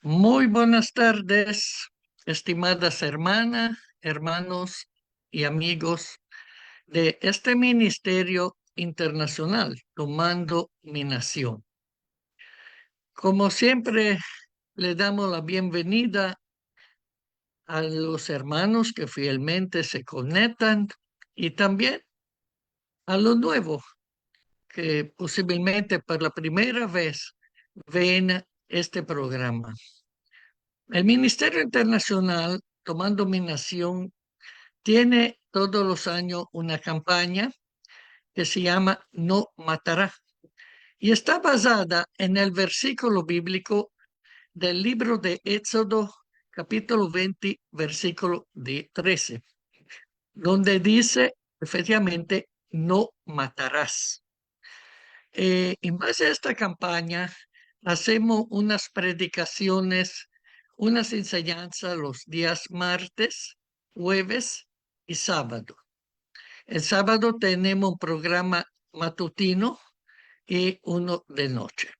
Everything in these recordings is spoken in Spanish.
Muy buenas tardes, estimadas hermanas, hermanos y amigos de este Ministerio Internacional, Tomando mi Nación. Como siempre, le damos la bienvenida a los hermanos que fielmente se conectan y también a los nuevos que posiblemente por la primera vez ven este programa. El Ministerio Internacional Tomando mi Nación tiene todos los años una campaña que se llama No matará y está basada en el versículo bíblico del libro de Éxodo, capítulo 20, versículo 13, donde dice efectivamente no matarás. En base a esta campaña, hacemos unas predicaciones, unas enseñanzas los días martes, jueves y sábado. El sábado tenemos un programa matutino y uno de noche.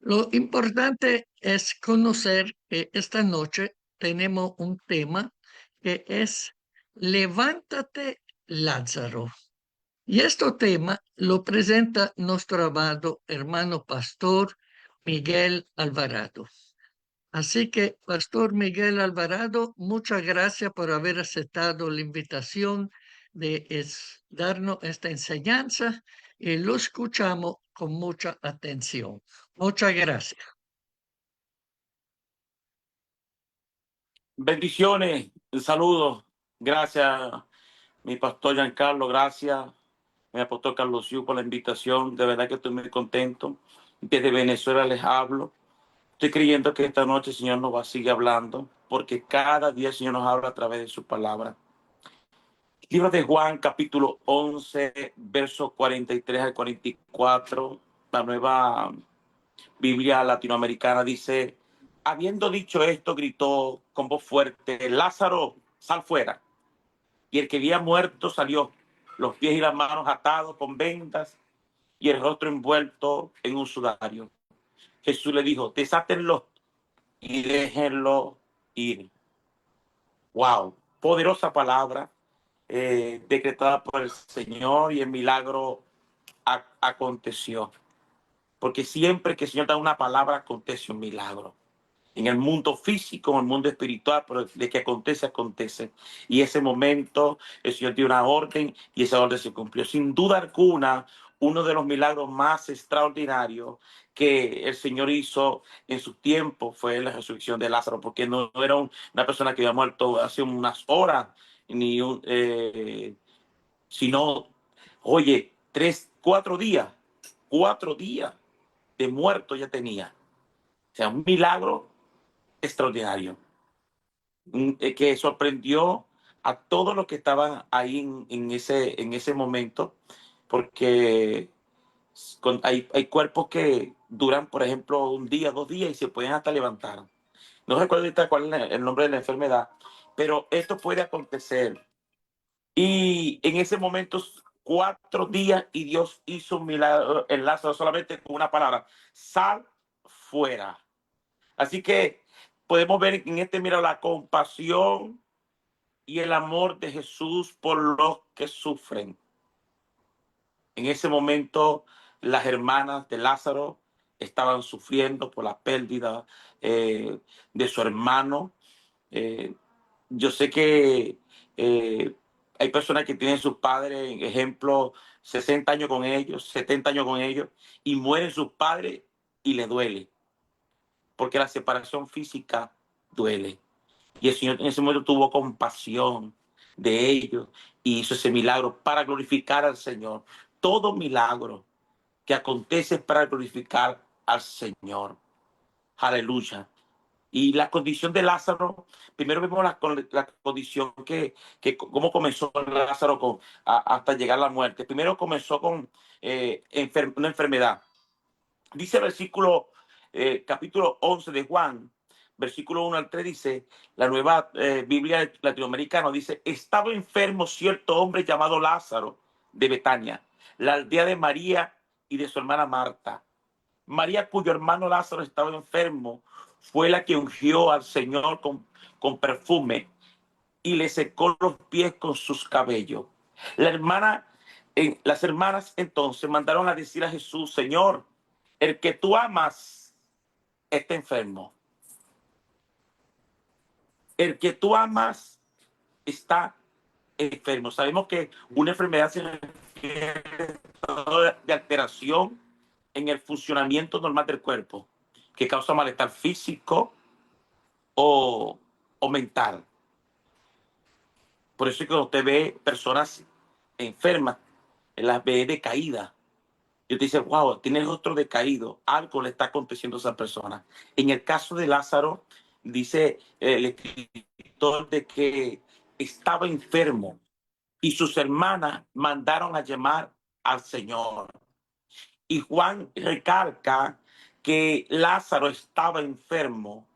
Lo importante es conocer que esta noche tenemos un tema que es Levántate, Lázaro. Y este tema lo presenta nuestro amado hermano pastor Miguel Alvarado. Así que, Pastor Miguel Alvarado, muchas gracias por haber aceptado la invitación de darnos esta enseñanza y lo escuchamos con mucha atención. Muchas gracias. Bendiciones, saludos. Gracias, mi pastor Giancarlo. Gracias, mi apóstol Carlos Yu, por la invitación. De verdad que estoy muy contento. Desde Venezuela les hablo. Estoy creyendo que esta noche el Señor nos va a seguir hablando, porque cada día el Señor nos habla a través de su palabra. Libro de Juan, capítulo 11, versos 43 al 44. La nueva Biblia latinoamericana dice: habiendo dicho esto, gritó con voz fuerte: Lázaro, sal fuera. Y el que había muerto salió, los pies y las manos atados con vendas y el rostro envuelto en un sudario. Jesús le dijo: desátenlo y déjenlo ir. Wow, poderosa palabra decretada por el Señor, y el milagro aconteció. Porque siempre que el Señor da una palabra, acontece un milagro. En el mundo físico, en el mundo espiritual, pero de que acontece, acontece. Y ese momento, el Señor dio una orden y esa orden se cumplió. Sin duda alguna, uno de los milagros más extraordinarios que el Señor hizo en su tiempo fue la resurrección de Lázaro, porque no era una persona que había muerto hace unas horas, sino, oye, 4 días de muerto ya tenía. O sea, un milagro extraordinario, que sorprendió a todos los que estaban ahí en ese momento, porque hay cuerpos que duran, por ejemplo, un día, 2 días y se pueden hasta levantar. No recuerdo ahorita cuál es el nombre de la enfermedad, pero esto puede acontecer. Y en ese momento, 4 días, y Dios hizo un milagro en Lázaro solamente con una palabra: sal fuera. Así que podemos ver en este milagro la compasión y el amor de Jesús por los que sufren. En ese momento, las hermanas de Lázaro estaban sufriendo por la pérdida de su hermano. Eh, yo sé que hay personas que tienen sus padres, ejemplo, 60 años con ellos, 70 años con ellos, y mueren sus padres y les duele, porque la separación física duele. Y el Señor en ese momento tuvo compasión de ellos y hizo ese milagro para glorificar al Señor. Todo milagro que acontece es para glorificar al Señor. Aleluya. Y la condición de Lázaro, primero vemos la condición que cómo comenzó Lázaro hasta llegar a la muerte. Primero comenzó con una enfermedad. Dice el versículo, capítulo 11 de Juan, versículo 1 al 3, dice, la nueva Biblia latinoamericana, dice: estaba enfermo cierto hombre llamado Lázaro de Betania, la aldea de María y de su hermana Marta. María, cuyo hermano Lázaro estaba enfermo. fue la que ungió al Señor con perfume y le secó los pies con sus cabellos. Las hermanas entonces mandaron a decir a Jesús: Señor, el que tú amas está enfermo. El que tú amas está enfermo. Sabemos que una enfermedad se refiere de alteración en el funcionamiento normal del cuerpo, que causa malestar físico o, o mental. Por eso es que cuando usted ve personas enfermas, las ve decaídas. Y usted dice: wow, tiene el rostro decaído, algo le está aconteciendo a esa persona. En el caso de Lázaro, dice el escritor de que estaba enfermo y sus hermanas mandaron a llamar al Señor. Y Juan recalca que Lázaro estaba enfermo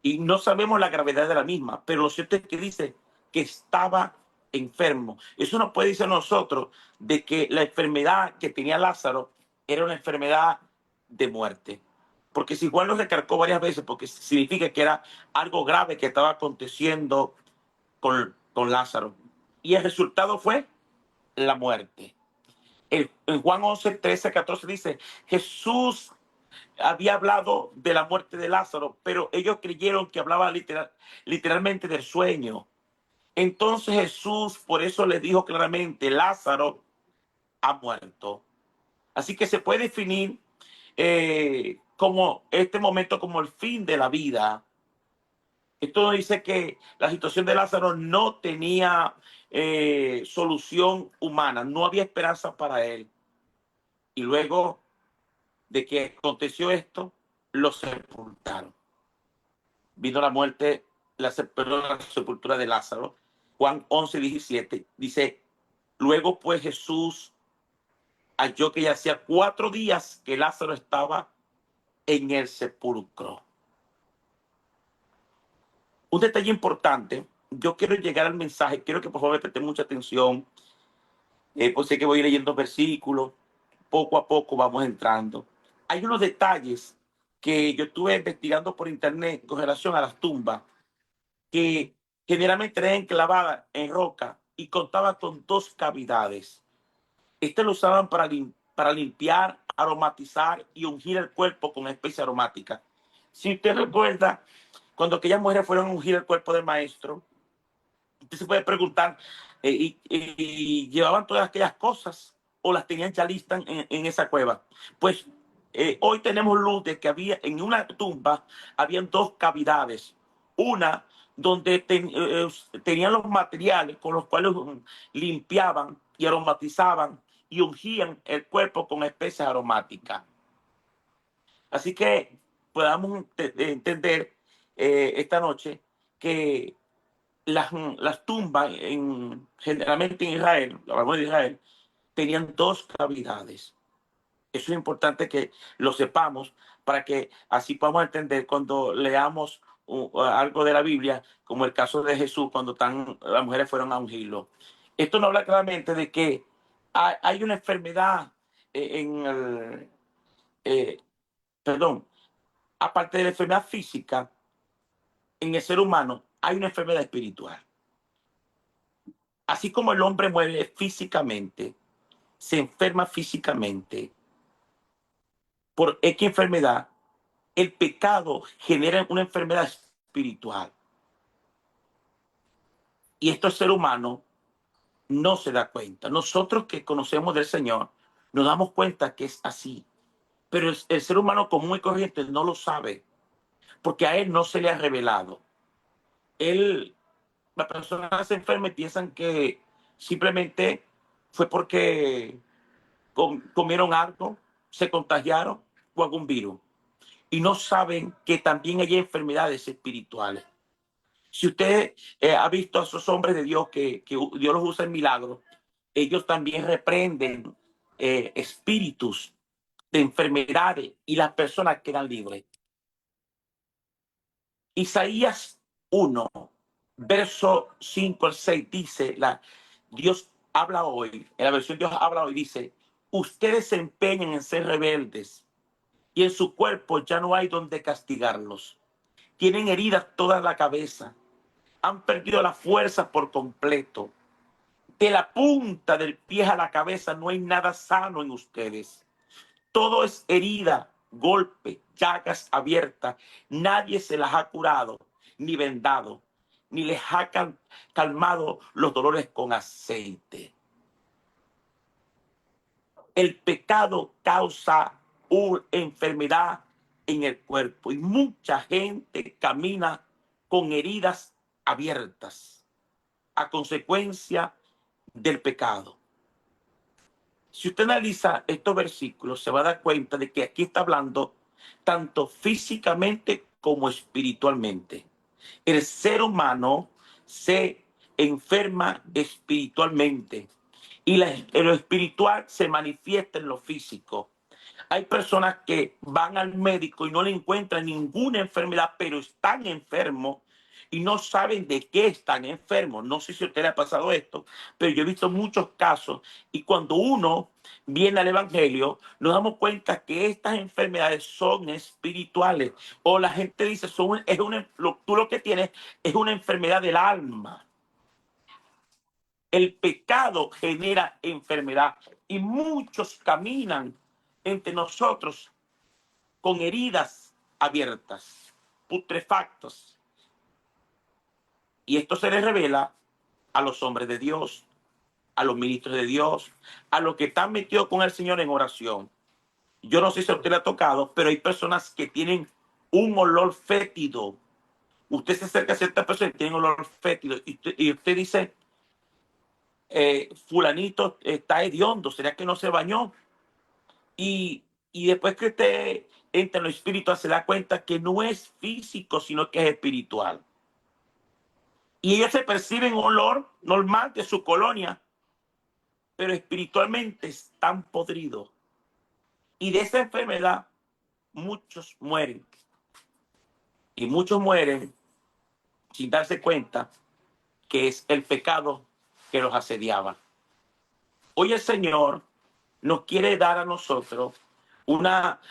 y no sabemos la gravedad de la misma, pero lo cierto es que dice que estaba enfermo. Eso nos puede decir a nosotros de que la enfermedad que tenía Lázaro era una enfermedad de muerte. Porque si Juan lo recalcó varias veces, porque significa que era algo grave que estaba aconteciendo con Lázaro. Y el resultado fue la muerte. En Juan 11, 13, 14 dice: Jesús había hablado de la muerte de Lázaro, pero ellos creyeron que hablaba literalmente del sueño. Entonces Jesús por eso les dijo claramente: Lázaro ha muerto. Así que se puede definir como este momento como el fin de la vida. Esto dice que la situación de Lázaro no tenía solución humana, no había esperanza para él. Y luego de que aconteció esto, lo sepultaron. Vino la muerte, la sepultura de Lázaro. Juan 11, 17 dice: luego pues Jesús halló que ya hacía 4 días que Lázaro estaba en el sepulcro. Un detalle importante, yo quiero llegar al mensaje, quiero que por favor me presten mucha atención, pues sé que voy leyendo versículos, poco a poco vamos entrando. Hay unos detalles que yo estuve investigando por internet con relación a las tumbas, que generalmente eran clavadas en roca y contaban con 2 cavidades. Este lo usaban para limpiar, aromatizar y ungir el cuerpo con especia aromática. Si usted recuerda, cuando aquellas mujeres fueron a ungir el cuerpo del maestro, usted se puede preguntar, y llevaban todas aquellas cosas o las tenían ya listas en esa cueva. Pues hoy tenemos luz de que había en una tumba, habían 2 cavidades. Una donde tenían los materiales con los cuales limpiaban y aromatizaban y ungían el cuerpo con especies aromáticas. Así que podamos entender esta noche que las tumbas, generalmente en Israel, hablamos de Israel, tenían 2 cavidades. Eso es importante que lo sepamos para que así podamos entender cuando leamos algo de la Biblia, como el caso de Jesús, cuando las mujeres fueron a ungirlo. Esto nos habla claramente de que hay una enfermedad en el, eh, perdón, aparte de la enfermedad física, en el ser humano hay una enfermedad espiritual. Así como el hombre muere físicamente, se enferma físicamente por X enfermedad, el pecado genera una enfermedad espiritual. Y esto el ser humano no se da cuenta. Nosotros que conocemos del Señor nos damos cuenta que es así. Pero el ser humano común y corriente no lo sabe, porque a él no se le ha revelado. Las personas se enferman y piensan que simplemente fue porque comieron algo, se contagiaron con algún virus. Y no saben que también hay enfermedades espirituales. Si usted ha visto a esos hombres de Dios que Dios los usa en milagros, ellos también reprenden espíritus de enfermedades y las personas quedan libres. Isaías 1, verso 5 al 6 dice, Dios habla hoy, en la versión Dios habla hoy, dice: ustedes se empeñan en ser rebeldes y en su cuerpo ya no hay donde castigarlos. tienen heridas toda la cabeza, han perdido la fuerza por completo. De la punta del pie a la cabeza no hay nada sano en ustedes. Todo es herida, golpe, llagas abiertas. Nadie se las ha curado, ni vendado, ni les ha calmado los dolores con aceite. El pecado causa una enfermedad en el cuerpo y mucha gente camina con heridas abiertas a consecuencia del pecado. Si usted analiza estos versículos, se va a dar cuenta de que aquí está hablando tanto físicamente como espiritualmente. El ser humano se enferma espiritualmente y lo espiritual se manifiesta en lo físico. Hay personas que van al médico y no le encuentran ninguna enfermedad, pero están enfermos y no saben de qué están enfermos. No sé si a usted le ha pasado esto, pero yo he visto muchos casos y cuando uno viene al evangelio, nos damos cuenta que estas enfermedades son espirituales. O la gente dice, tú lo que tienes es una enfermedad del alma. El pecado genera enfermedad y muchos caminan entre nosotros con heridas abiertas, putrefactos. Y esto se les revela a los hombres de Dios, a los ministros de Dios, a los que están metidos con el Señor en oración. Yo no sé si a usted le ha tocado, pero hay personas que tienen un olor fétido. Usted se acerca a cierta persona y tiene un olor fétido y usted dice, fulanito está hediondo, ¿será que no se bañó? Y después que usted entra en lo espiritual se da cuenta que no es físico, sino que es espiritual. Y ellos se perciben un olor normal de su colonia, pero espiritualmente están podridos. Y de esa enfermedad muchos mueren. Y muchos mueren sin darse cuenta que es el pecado que los asediaba. Hoy el Señor nos quiere dar a nosotros una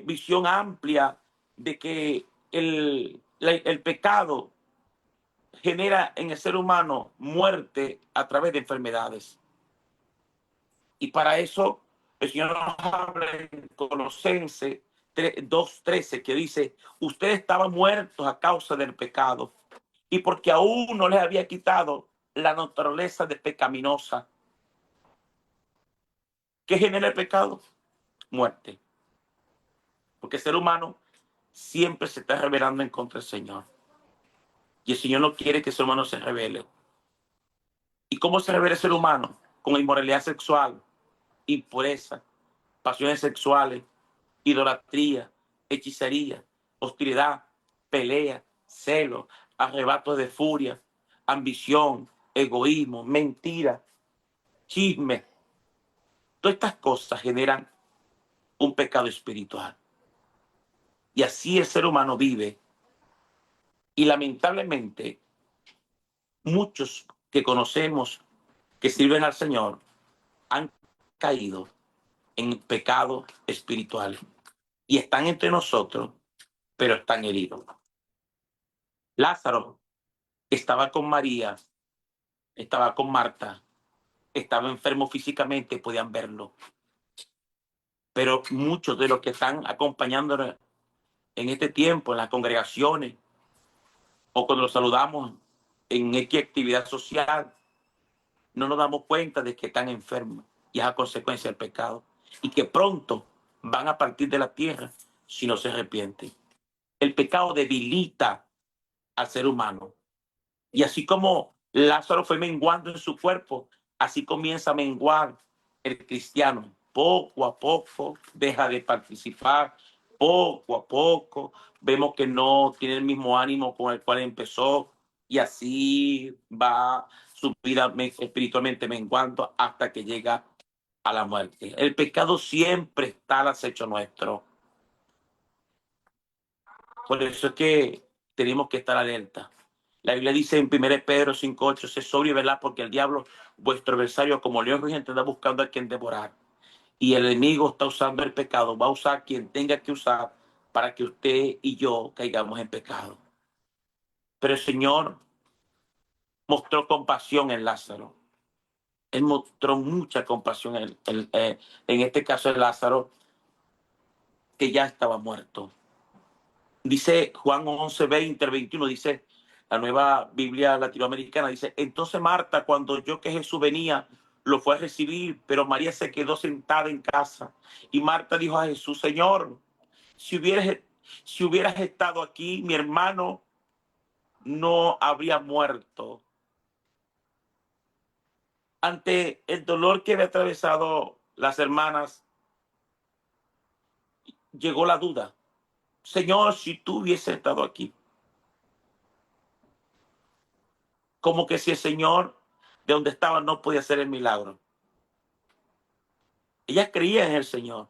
visión amplia de que el pecado genera en el ser humano muerte a través de enfermedades. Y para eso el Señor nos habla en Colosenses 2:13, que dice, ustedes estaban muertos a causa del pecado y porque aún no les había quitado la naturaleza de pecaminosa. ¿Qué genera el pecado? Muerte. Porque el ser humano siempre se está rebelando en contra del Señor. Y el Señor no quiere que el ser humano se rebele. ¿Y cómo se revela el ser humano? Con inmoralidad sexual, impureza, pasiones sexuales, idolatría, hechicería, hostilidad, pelea, celo, arrebatos de furia, ambición, egoísmo, mentira, chisme. Todas estas cosas generan un pecado espiritual. Y así el ser humano vive. Y lamentablemente, muchos que conocemos que sirven al Señor han caído en pecado espiritual y están entre nosotros, pero están heridos. Lázaro estaba con María, estaba con Marta, estaba enfermo físicamente, podían verlo. Pero muchos de los que están acompañándonos en este tiempo, en las congregaciones, o cuando los saludamos en X actividad social, no nos damos cuenta de que están enfermos y es a consecuencia del pecado y que pronto van a partir de la tierra si no se arrepienten. El pecado debilita al ser humano y así como Lázaro fue menguando en su cuerpo, así comienza a menguar el cristiano. Poco a poco deja de participar, poco a poco vemos que no tiene el mismo ánimo con el cual empezó y así va su vida espiritualmente menguando hasta que llega a la muerte. El pecado siempre está al acecho nuestro. Por eso es que tenemos que estar alerta. La Biblia dice en 1 Pedro 5:8, sé sobrio y velad, porque el diablo, vuestro adversario, como león rugiente, anda buscando a quien devorar. Y el enemigo está usando el pecado, va a usar quien tenga que usar para que usted y yo caigamos en pecado. Pero el Señor mostró compasión en Lázaro. Él mostró mucha compasión en este caso de Lázaro, que ya estaba muerto. Dice Juan 11, 20, 21, dice la nueva Biblia latinoamericana, dice, entonces Marta, cuando oyó que Jesús venía, lo fue a recibir, pero María se quedó sentada en casa. Y Marta dijo a Jesús, Señor, si hubieras estado aquí, mi hermano no habría muerto. Ante el dolor que había atravesado las hermanas, llegó la duda. Señor, si tú hubieses estado aquí. Como que si el Señor de donde estaba no podía hacer el milagro. Ella creía en el Señor,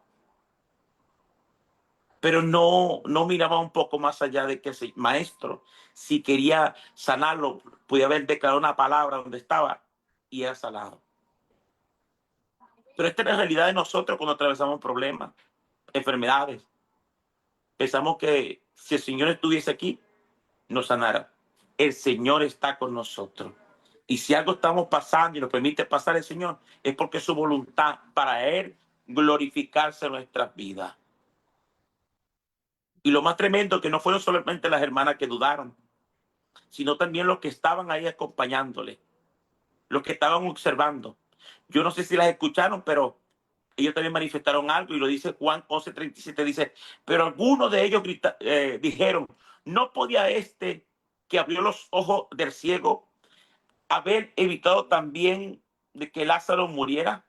pero no miraba un poco más allá de que el maestro, si quería sanarlo, podía haber declarado una palabra donde estaba y era sanado. Pero esta es la realidad de nosotros cuando atravesamos problemas, enfermedades. Pensamos que si el Señor estuviese aquí, nos sanara. El Señor está con nosotros. Y si algo estamos pasando y nos permite pasar el Señor, es porque es su voluntad para Él glorificarse en nuestras vidas. Y lo más tremendo que no fueron solamente las hermanas que dudaron, sino también los que estaban ahí acompañándole, los que estaban observando. Yo no sé si las escucharon, pero ellos también manifestaron algo y lo dice Juan 11:37, dice, pero algunos de ellos dijeron, ¿no podía este que abrió los ojos del ciego haber evitado también de que Lázaro muriera?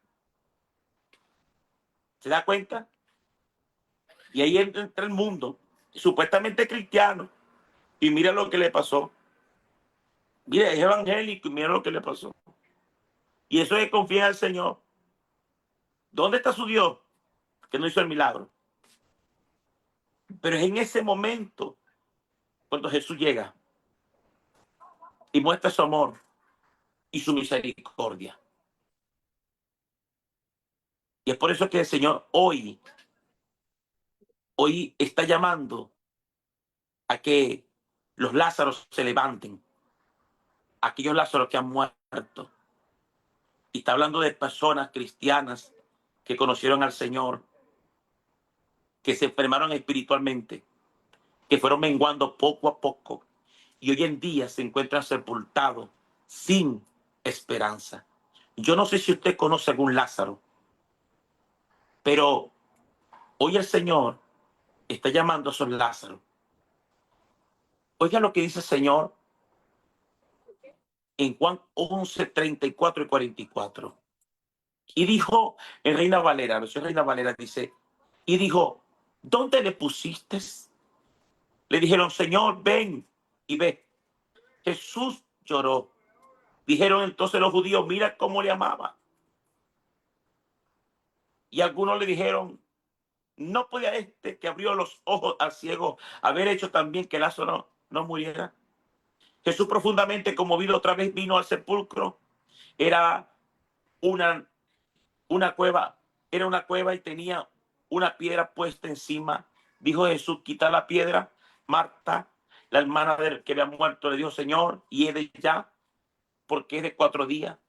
¿Se da cuenta? Y ahí entra el mundo, supuestamente cristiano, y mira lo que le pasó. Mira, es evangélico y mira lo que le pasó. Y eso es confiar al Señor. ¿Dónde está su Dios? Que no hizo el milagro. Pero es en ese momento cuando Jesús llega y muestra su amor y su misericordia. Y es por eso que el Señor hoy está llamando a que los Lázaros se levanten. Aquellos Lázaros que han muerto. Y está hablando de personas cristianas que conocieron al Señor, que se enfermaron espiritualmente, que fueron menguando poco a poco y hoy en día se encuentran sepultados sin esperanza. Yo no sé si usted conoce algún Lázaro, pero hoy el Señor está llamando a esos Lázaros. Oiga lo que dice el Señor en Juan 11, 34 y 44. Y dijo en Reina Valera, versión Reina Valera, dice, y dijo, ¿dónde le pusiste? Le dijeron, Señor, ven y ve. Jesús lloró. Dijeron entonces los judíos, mira cómo le amaba. Y algunos le dijeron, no podía este que abrió los ojos al ciego haber hecho también que Lázaro no muriera. Jesús profundamente conmovido otra vez vino al sepulcro. Era una cueva, era una cueva y tenía una piedra puesta encima. Dijo Jesús, quita la piedra. Marta, la hermana del que había muerto, le dijo, Señor, y es de ya, porque es de 4 días.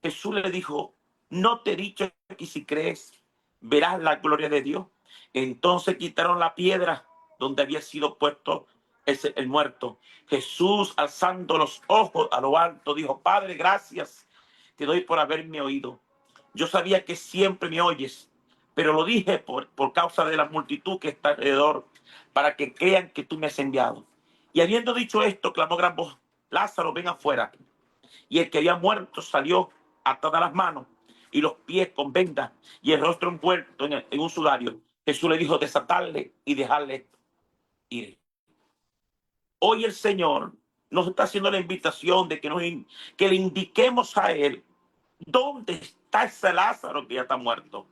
Jesús le dijo, no te he dicho que si crees, verás la gloria de Dios. Entonces quitaron la piedra donde había sido puesto el muerto. Jesús, alzando los ojos a lo alto, dijo, Padre, gracias te doy por haberme oído. Yo sabía que siempre me oyes, pero lo dije por causa de la multitud que está alrededor, para que crean que tú me has enviado. Y habiendo dicho esto, clamó gran voz, Lázaro, ven afuera. Y el que había muerto salió atadas las manos y los pies con vendas y el rostro envuelto en un sudario. Jesús le dijo, desatarle y dejarle ir. Hoy el Señor nos está haciendo la invitación de que le indiquemos a Él dónde está ese Lázaro que ya está muerto.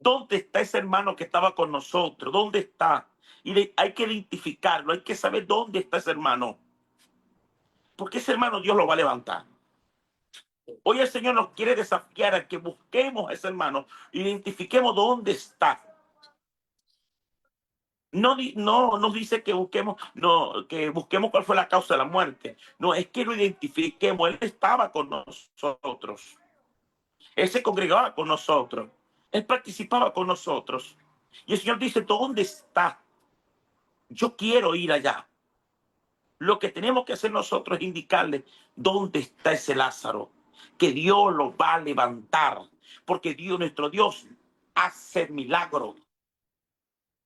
¿Dónde está ese hermano que estaba con nosotros? ¿Dónde está? Y hay que identificarlo, hay que saber dónde está ese hermano. Porque ese hermano Dios lo va a levantar. Hoy el Señor nos quiere desafiar a que busquemos a ese hermano, identifiquemos dónde está. No nos dice que busquemos, no, que busquemos cuál fue la causa de la muerte. No, es que lo identifiquemos. Él estaba con nosotros. Él se congregaba con nosotros. Él participaba con nosotros. Y el Señor dice, ¿dónde está? Yo quiero ir allá. Lo que tenemos que hacer nosotros es indicarle dónde está ese Lázaro, que Dios lo va a levantar, porque Dios, nuestro Dios, hace milagros.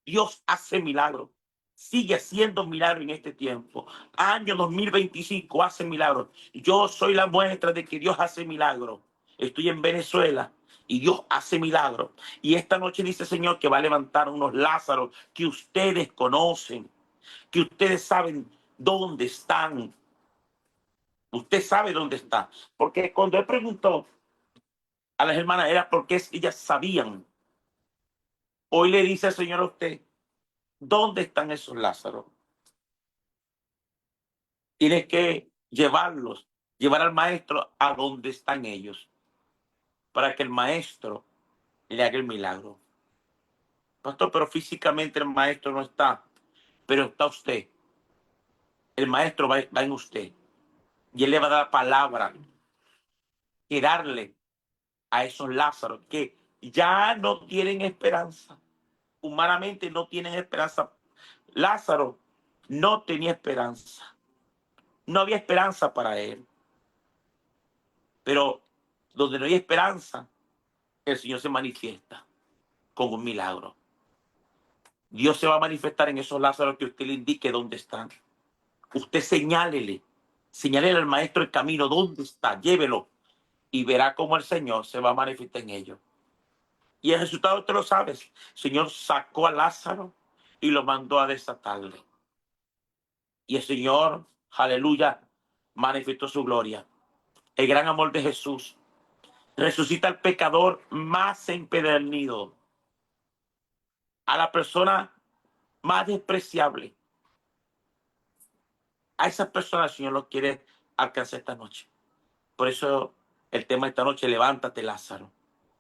Dios hace milagros. Sigue haciendo milagros en este tiempo. Año 2025 hace milagros. Yo soy la muestra de que Dios hace milagros. Estoy en Venezuela y Dios hace milagros. Y esta noche dice el Señor que va a levantar unos Lázaros que ustedes conocen, que ustedes saben dónde están. Usted sabe dónde está. Porque cuando él preguntó a las hermanas era porque ellas sabían. Hoy le dice el Señor a usted, ¿dónde están esos Lázaros? Tienes que llevarlos, llevar al maestro a donde están ellos, para que el maestro le haga el milagro. Pastor, pero físicamente el maestro no está, pero está usted. El maestro va en usted y él le va a dar palabra que darle a esos Lázaros que ya no tienen esperanza. Humanamente no tienen esperanza. Lázaro no tenía esperanza. No había esperanza para él. Pero donde no hay esperanza, el Señor se manifiesta con un milagro. Dios se va a manifestar en esos Lázaros que usted le indique dónde están. Usted señálele al maestro el camino, dónde está, llévelo y verá cómo el Señor se va a manifestar en ellos. Y el resultado usted lo sabe. El Señor sacó a Lázaro y lo mandó a desatarle. Y el Señor, aleluya, manifestó su gloria. El gran amor de Jesús resucita al pecador más empedernido, a la persona más despreciable. A esas personas el Señor lo quiere alcanzar esta noche. Por eso el tema de esta noche, levántate, Lázaro.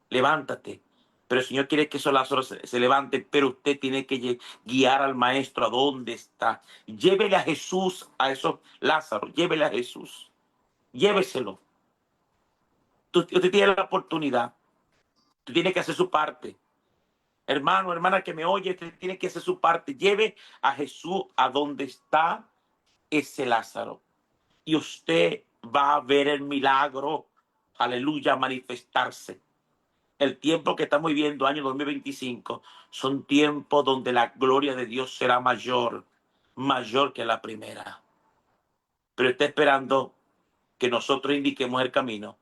Levántate. Pero el Señor quiere que esos Lázaros se levanten, pero usted tiene que guiar al maestro a dónde está. Llévele a Jesús a esos Lázaros. Llévele a Jesús. Lléveselo. Usted tiene la oportunidad. Tú tienes que hacer su parte. Hermano, hermana que me oye, usted tiene que hacer su parte. Lleve a Jesús a donde está ese Lázaro. Y usted va a ver el milagro, aleluya, manifestarse. El tiempo que estamos viviendo, año 2025, son tiempos donde la gloria de Dios será mayor que la primera. Pero está esperando que nosotros indiquemos el camino.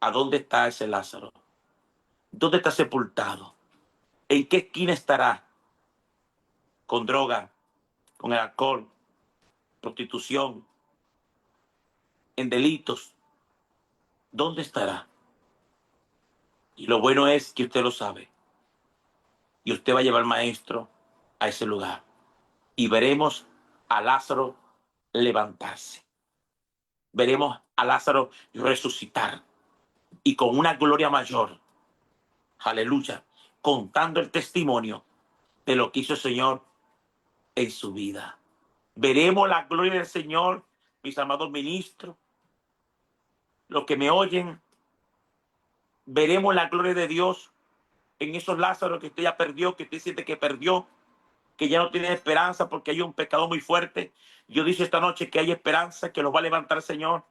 ¿A dónde está ese Lázaro? ¿Dónde está sepultado? ¿En qué esquina estará? Con droga, con el alcohol, prostitución, en delitos. ¿Dónde estará? Y lo bueno es que usted lo sabe. Y usted va a llevar al maestro a ese lugar. Y veremos a Lázaro levantarse. Veremos a Lázaro resucitar. Y con una gloria mayor. Aleluya. Contando el testimonio de lo que hizo el Señor en su vida. Veremos la gloria del Señor, mis amados ministros. Los que me oyen, veremos la gloria de Dios en esos Lázaros que usted ya perdió, que usted siente que perdió, que ya no tiene esperanza porque hay un pecado muy fuerte. Yo digo esta noche que hay esperanza, que los va a levantar el Señor,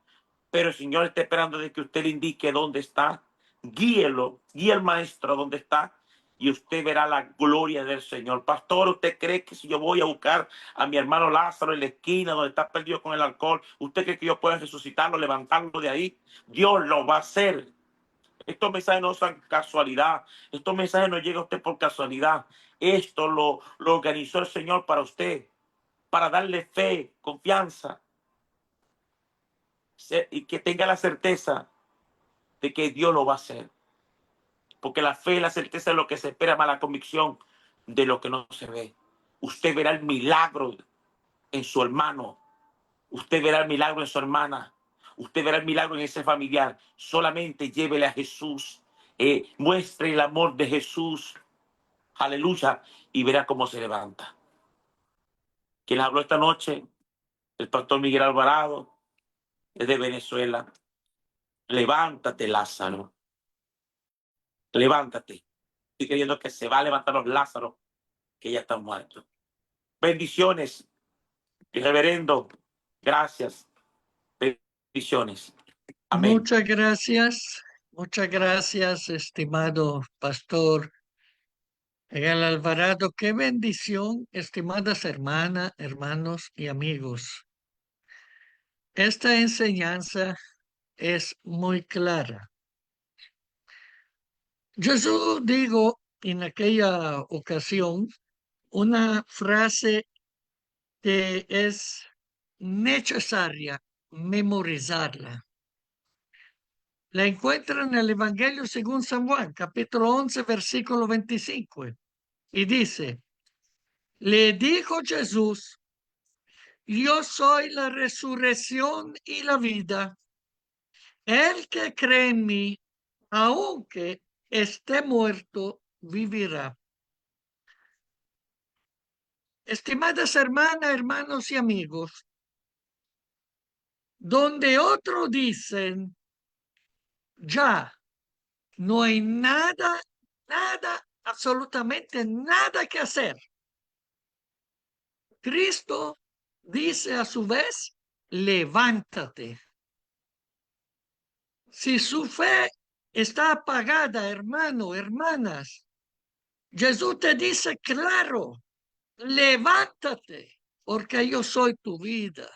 pero el Señor está esperando de que usted le indique dónde está. Guíelo, guíe al maestro dónde está y usted verá la gloria del Señor. Pastor, ¿usted cree que si yo voy a buscar a mi hermano Lázaro en la esquina donde está perdido con el alcohol, usted cree que yo puedo resucitarlo, levantarlo de ahí? Dios lo va a hacer. Estos mensajes no son casualidad. Estos mensajes no llegan a usted por casualidad. Esto lo organizó el Señor para usted, para darle fe, confianza y que tenga la certeza de que Dios lo va a hacer. Porque la fe y la certeza es lo que se espera, más la convicción de lo que no se ve. Usted verá el milagro en su hermano. Usted verá el milagro en su hermana. Usted verá el milagro en ese familiar. Solamente llévele a Jesús. Muestre el amor de Jesús. Aleluya. Y verá cómo se levanta. Quien habló esta noche, el pastor Miguel Alvarado, es de Venezuela. Levántate, Lázaro. Levántate. Estoy creyendo que se va a levantar los Lázaros que ya están muertos. Bendiciones, reverendo. Gracias. Bendiciones. Amén. muchas gracias, estimado pastor Miguel Alvarado. Qué bendición, estimadas hermanas, hermanos y amigos. Esta enseñanza es muy clara. Jesús dijo en aquella ocasión una frase que es necesaria memorizarla. La encuentra en el Evangelio según San Juan, capítulo 11, versículo 25. Y dice, le dijo Jesús, yo soy la resurrección y la vida. El que cree en mí, aunque esté muerto, vivirá. Estimadas hermanas, hermanos y amigos, donde otros dicen, ya no hay nada, absolutamente nada que hacer. Cristo dice a su vez, levántate. Si su fe está apagada, hermano, hermanas, Jesús te dice claro, levántate, porque yo soy tu vida.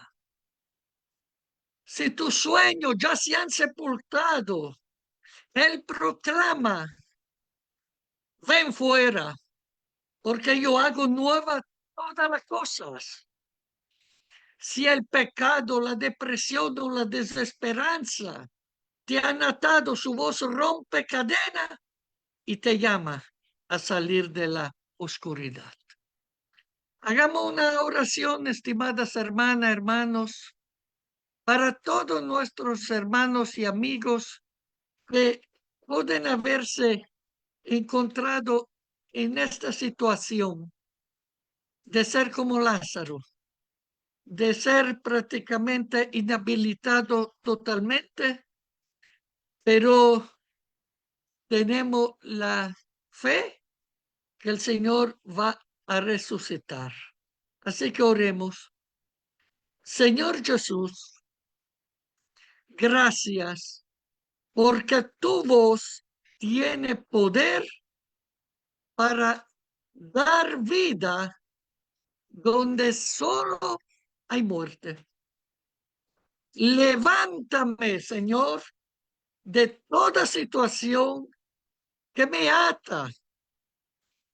Si tus sueños ya se han sepultado, Él proclama, ven fuera, porque yo hago nuevas todas las cosas. Si el pecado, la depresión o la desesperanza te han atado, su voz rompe cadena y te llama a salir de la oscuridad. Hagamos una oración, estimadas hermanas, hermanos, para todos nuestros hermanos y amigos que pueden haberse encontrado en esta situación de ser como Lázaro, de ser prácticamente inhabilitado totalmente, pero tenemos la fe que el Señor va a resucitar. Así que oremos. Señor Jesús, gracias porque tu voz tiene poder para dar vida donde solo hay muerte. Levántame, Señor, de toda situación que me ata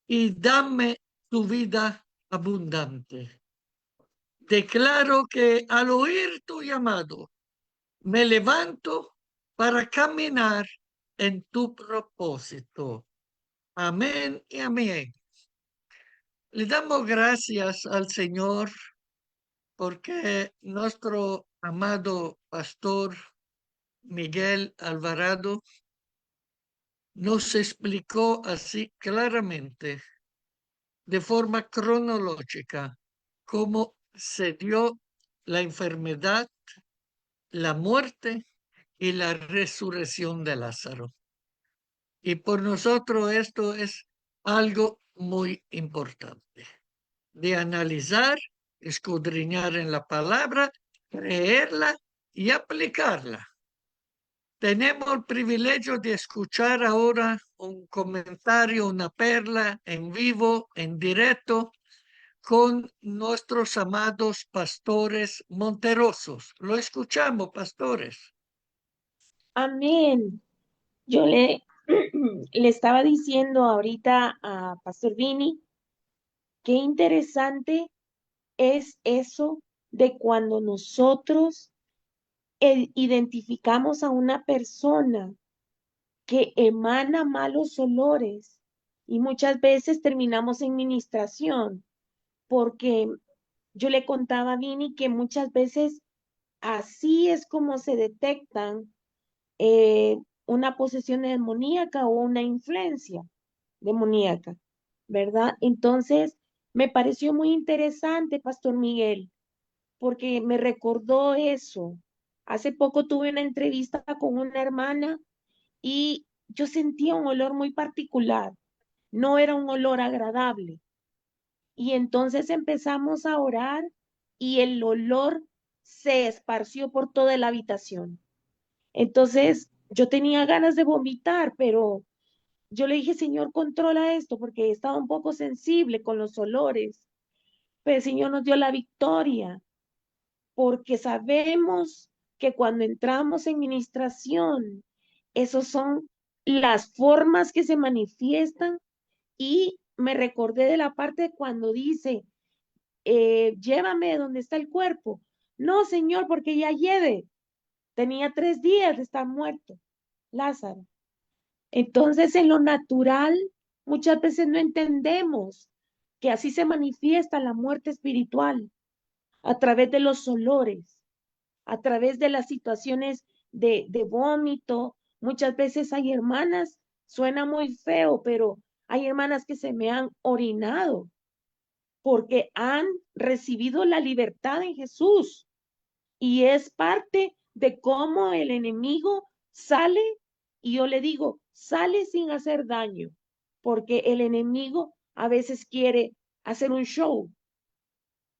y dame tu vida abundante. Declaro que al oír tu llamado, me levanto para caminar en tu propósito. Amén y amén. Le damos gracias al Señor porque nuestro amado pastor Miguel Alvarado nos explicó así claramente, de forma cronológica, cómo se dio la enfermedad, la muerte y la resurrección de Lázaro. Y por nosotros esto es algo muy importante, de analizar, escudriñar en la palabra, creerla y aplicarla. Tenemos el privilegio de escuchar ahora un comentario, una perla en vivo, en directo, con nuestros amados pastores monterosos. Lo escuchamos, pastores. Amén. Yo le estaba diciendo ahorita a Pastor Vini, qué interesante es eso de cuando nosotros identificamos a una persona que emana malos olores y muchas veces terminamos en ministración, porque yo le contaba a Vini que muchas veces así es como se detectan una posesión demoníaca o una influencia demoníaca, ¿verdad? Entonces, Me pareció muy interesante, Pastor Miguel, porque me recordó eso. Hace poco tuve una entrevista con una hermana y yo sentía un olor muy particular. No era un olor agradable. Y entonces empezamos a orar y el olor se esparció por toda la habitación. Entonces yo tenía ganas de vomitar, pero yo le dije, Señor, controla esto porque estaba un poco sensible con los olores. Pero el Señor nos dio la victoria porque sabemos que cuando entramos en ministración, esos son las formas que se manifiestan. Y me recordé de la parte cuando dice, llévame donde está el cuerpo. No, Señor, porque ya lleve. Tenía 3 días de estar muerto, Lázaro. Entonces, en lo natural, muchas veces no entendemos que así se manifiesta la muerte espiritual a través de los olores, a través de las situaciones de vómito. Muchas veces hay hermanas, suena muy feo, pero hay hermanas que se me han orinado porque han recibido la libertad en Jesús y es parte de cómo el enemigo sale y yo le digo, sale sin hacer daño, porque el enemigo a veces quiere hacer un show,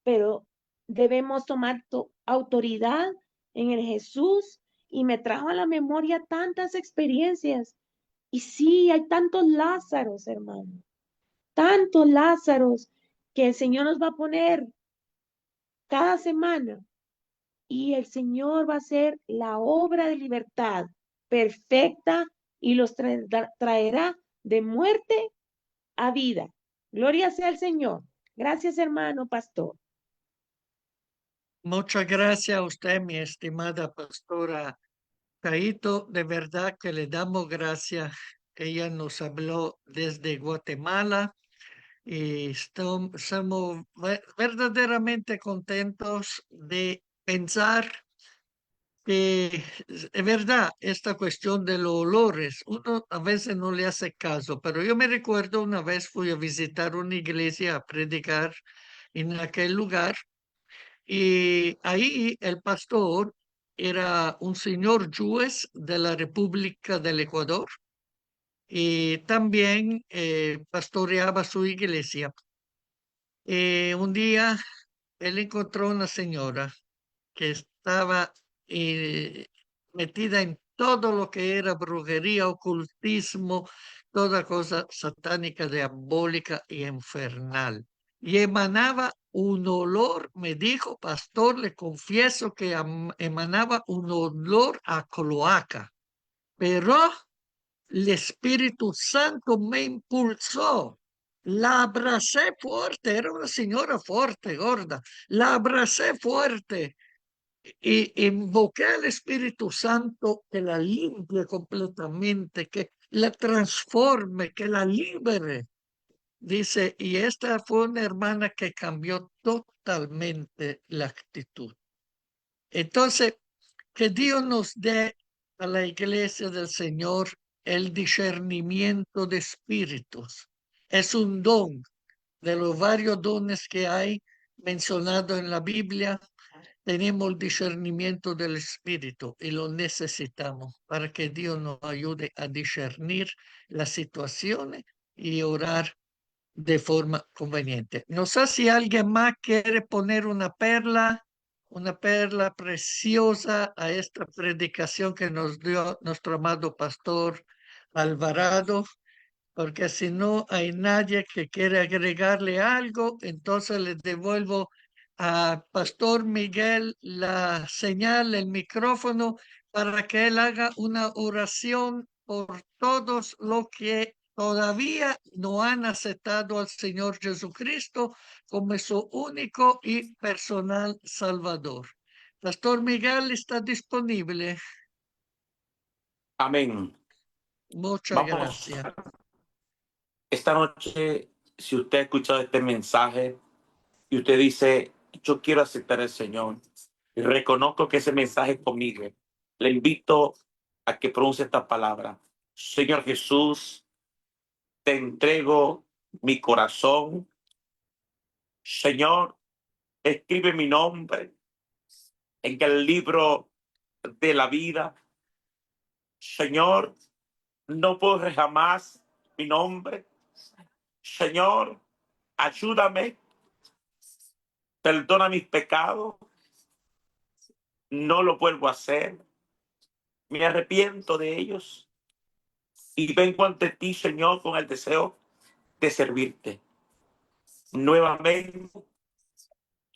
pero debemos tomar autoridad en el Jesús y me trajo a la memoria tantas experiencias. Y sí, hay tantos Lázaros, hermano, tantos Lázaros que el Señor nos va a poner cada semana y el Señor va a hacer la obra de libertad perfecta y los traerá de muerte a vida. Gloria sea al Señor. Gracias, hermano pastor. Muchas gracias a usted, mi estimada pastora Caíto. De verdad que le damos gracias. Ella nos habló desde Guatemala y somos verdaderamente contentos de pensar que es verdad esta cuestión de los olores. Uno a veces no le hace caso, pero yo me recuerdo una vez fui a visitar una iglesia a predicar en aquel lugar y ahí el pastor era un señor juez de la República del Ecuador y también pastoreaba su iglesia. Un día él encontró una señora que estaba eh, metida en todo lo que era brujería, ocultismo, toda cosa satánica, diabólica y infernal. Y emanaba un olor, me dijo, pastor, le confieso que emanaba un olor a cloaca, pero el Espíritu Santo me impulsó. La abracé fuerte, era una señora fuerte, gorda. La abracé fuerte y invoqué al Espíritu Santo que la limpie completamente, que la transforme, que la libere. Dice, y esta fue una hermana que cambió totalmente la actitud. Entonces, que Dios nos dé a la iglesia del Señor el discernimiento de espíritus. Es un don de los varios dones que hay mencionados en la Biblia. Tenemos el discernimiento del espíritu y lo necesitamos para que Dios nos ayude a discernir las situaciones y orar de forma conveniente. No sé si alguien más quiere poner una perla preciosa a esta predicación que nos dio nuestro amado pastor Alvarado, porque si no hay nadie que quiera agregarle algo, entonces le devuelvo a Pastor Miguel la señal, el micrófono, para que él haga una oración por todos los que todavía no han aceptado al Señor Jesucristo como su único y personal Salvador. Pastor Miguel está disponible. Amén. Muchas Vamos, gracias. esta noche, si usted ha escuchado este mensaje y usted dice, yo quiero aceptar al Señor y reconozco que ese mensaje es conmigo, le invito a que pronuncie esta palabra. Señor Jesús, te entrego mi corazón, Señor, escribe mi nombre en el libro de la vida. Señor, no borres jamás mi nombre. Señor, ayúdame, perdona mis pecados, no lo vuelvo a hacer, me arrepiento de ellos y vengo ante ti, Señor, con el deseo de servirte. Nuevamente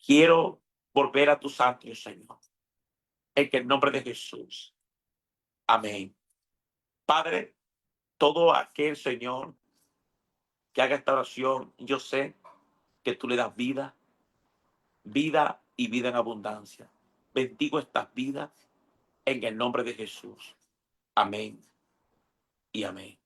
quiero volver a tus atrios, Señor, en el nombre de Jesús. Amén. Padre, todo aquel, Señor, que haga esta oración, yo sé que tú le das vida, vida y vida en abundancia. Bendigo estas vidas en el nombre de Jesús. Amén y amén.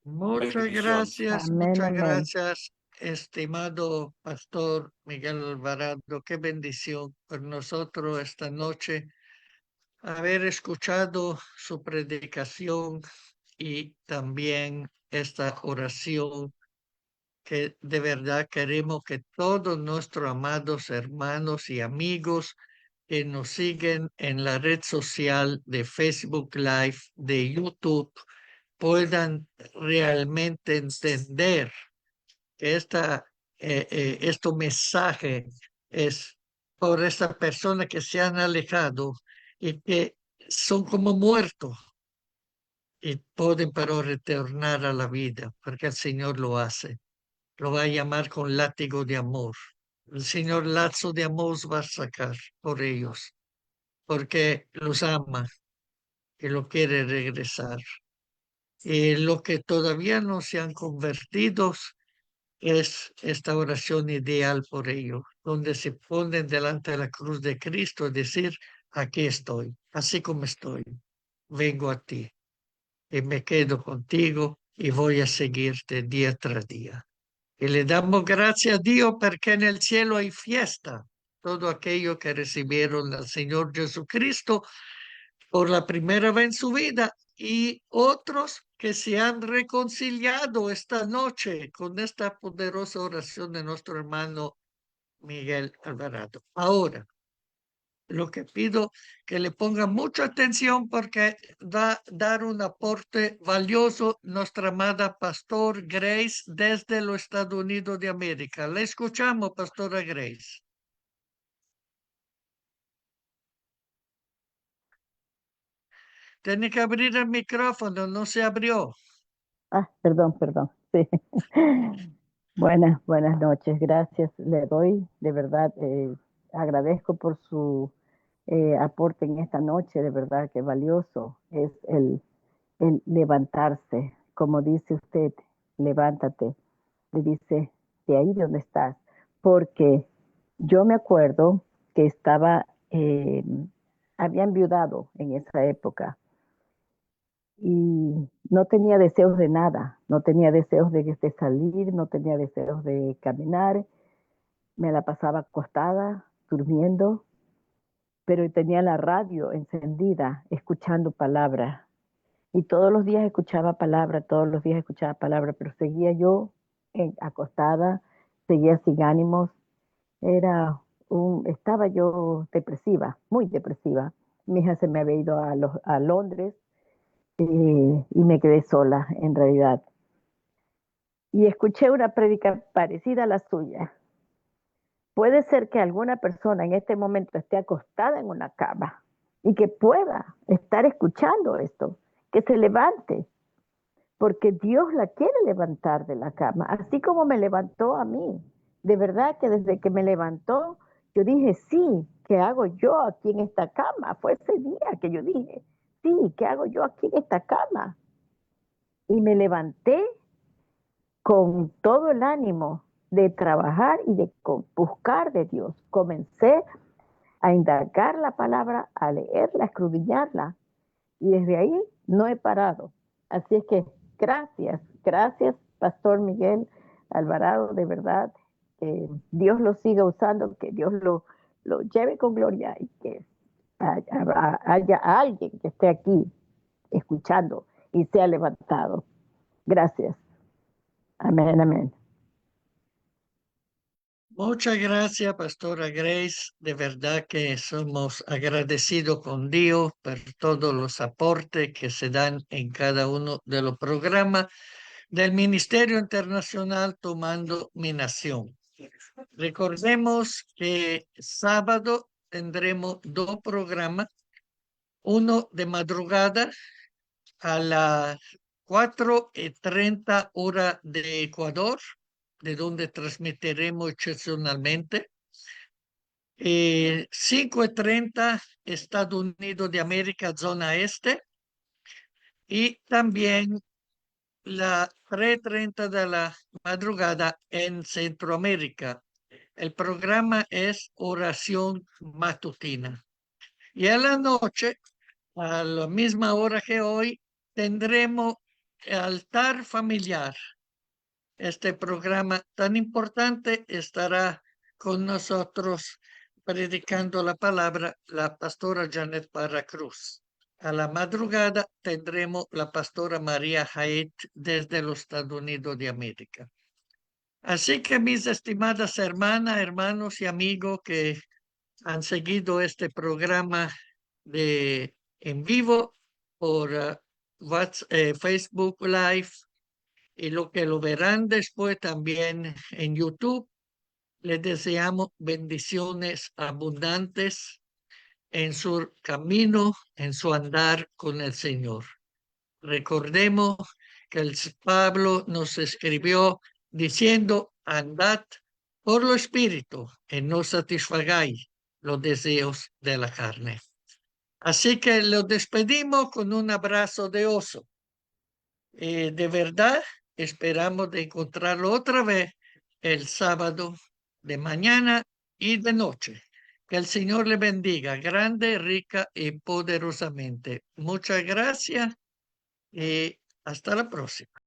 Bendiciones. Amén, muchas amén. gracias, estimado Pastor Miguel Alvarado. Qué bendición por nosotros esta noche haber escuchado su predicación y también esta oración que de verdad queremos que todos nuestros amados hermanos y amigos que nos siguen en la red social de Facebook Live, de YouTube, puedan realmente entender que este mensaje es por estas personas que se han alejado y que son como muertos y pueden pero retornar a la vida, porque el Señor lo hace. Lo va a llamar con látigo de amor. El Señor lazo de amor va a sacar por ellos, porque los ama y lo quiere regresar. Y lo que todavía no se han convertido es esta oración ideal por ellos, donde se ponen delante de la cruz de Cristo y decir, aquí estoy, así como estoy, vengo a ti y me quedo contigo y voy a seguirte día tras día. Y le damos gracias a Dios porque en el cielo hay fiesta. Todo aquello que recibieron al Señor Jesucristo por la primera vez en su vida y otros que se han reconciliado esta noche con esta poderosa oración de nuestro hermano Miguel Alvarado. Ahora, lo que pido que le ponga mucha atención porque va a dar un aporte valioso nuestra amada Pastor Grace desde los Estados Unidos de América. Le escuchamos, Pastora Grace. Tiene que abrir el micrófono, no se abrió. Perdón. Sí. Buenas noches. Gracias. Le doy, de verdad, agradezco por su aporte en esta noche, de verdad que valioso es el levantarse. Como dice usted, levántate. Le dice, de ahí donde estás. Porque yo me acuerdo que había enviudado en esa época y no tenía deseos de nada, no tenía deseos de salir, no tenía deseos de caminar, me la pasaba acostada, durmiendo, pero tenía la radio encendida, escuchando palabras. Y todos los días escuchaba palabra, pero seguía yo acostada, seguía sin ánimos, estaba yo depresiva, muy depresiva. Mi hija se me había ido a Londres y me quedé sola en realidad. Y escuché una prédica parecida a la suya. Puede ser que alguna persona en este momento esté acostada en una cama y que pueda estar escuchando esto, que se levante, porque Dios la quiere levantar de la cama, así como me levantó a mí. De verdad que desde que me levantó, yo dije, sí, ¿qué hago yo aquí en esta cama? Fue ese día que yo dije, sí, ¿qué hago yo aquí en esta cama? Y me levanté con todo el ánimo de trabajar y de buscar de Dios. Comencé a indagar la palabra, a leerla, a escudriñarla, y desde ahí no he parado. Así es que gracias, Pastor Miguel Alvarado, de verdad, que Dios lo siga usando, que Dios lo lleve con gloria y que haya alguien que esté aquí escuchando y sea levantado. Gracias. Amén, amén. Muchas gracias, Pastora Grace. De verdad que somos agradecidos con Dios por todos los aportes que se dan en cada uno de los programas del Ministerio Internacional Tomando Mi Nación. Recordemos que sábado tendremos dos programas, uno de madrugada a las 4:30 hora de Ecuador, de donde transmitiremos excepcionalmente. 5:30 Estados Unidos de América, zona este. Y también la 3:30 de la madrugada en Centroamérica. El programa es oración matutina. Y en la noche, a la misma hora que hoy, tendremos altar familiar. Este programa tan importante estará con nosotros predicando la palabra la pastora Janet Parra Cruz. A la madrugada tendremos la pastora María Haidt desde los Estados Unidos de América. Así que mis estimadas hermanas, hermanos y amigos que han seguido este programa en vivo por Facebook Live y lo que lo verán después también en YouTube, les deseamos bendiciones abundantes en su camino, en su andar con el Señor. Recordemos que Pablo nos escribió diciendo, andad por lo espíritu y no satisfagáis los deseos de la carne. Así que los despedimos con un abrazo de oso. De verdad, esperamos de encontrarlo otra vez el sábado de mañana y de noche. Que el Señor le bendiga grande, rica y poderosamente. Muchas gracias y hasta la próxima.